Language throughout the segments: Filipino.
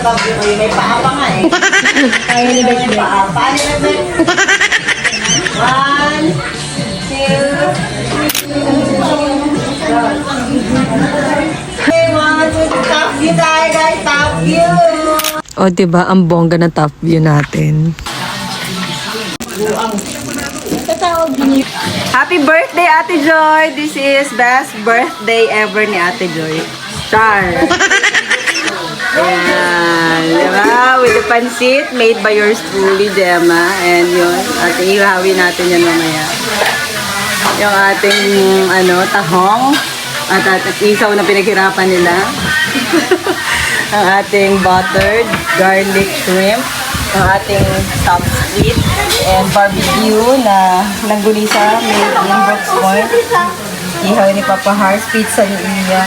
sabi ko, may paa pa nga eh. Kaya ni Beth may paa. Paano na Beth? 1, 2, hey, 1, 2, top view tayo guys, top view! O, diba? Ang bongga ng top view natin. Happy birthday, Ate Joy! This is best birthday ever ni Ate Joy. Char! Ayan, diba? With the pancit made by yours truly, Gemma. And yun, at ihawi natin yan mamaya. Yung ating, tahong. At isaw na pinaghirapan nila. Ang ating buttered garlic shrimp. Ang ating soft sweet and barbecue na langgulisa made in Brooks Point. Ihaw ni Papa Hars, pizza ni Iya.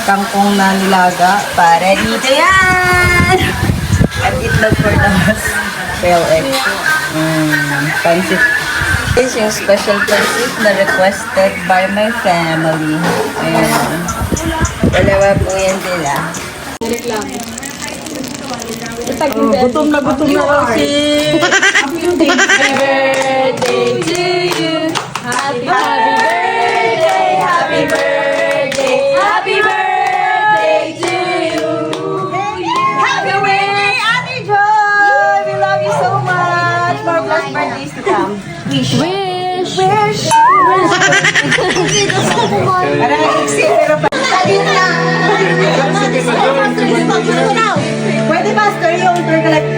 Kangkong na nilaga para dito yan! At itlog for the mas pale egg. Pancit. This is yung special pancit na requested by my family. Ayan. Dalawa po yan sila. Gutom na kasi. Happy birthday to you. Happy birthday, happy birthday, happy birthday to you. Happy birthday, Ate Joy! We love you so much! More blessed birthdays to come. Wish. Parang nag-exit pero pa. Pwede ba, Master, yung turn ka like...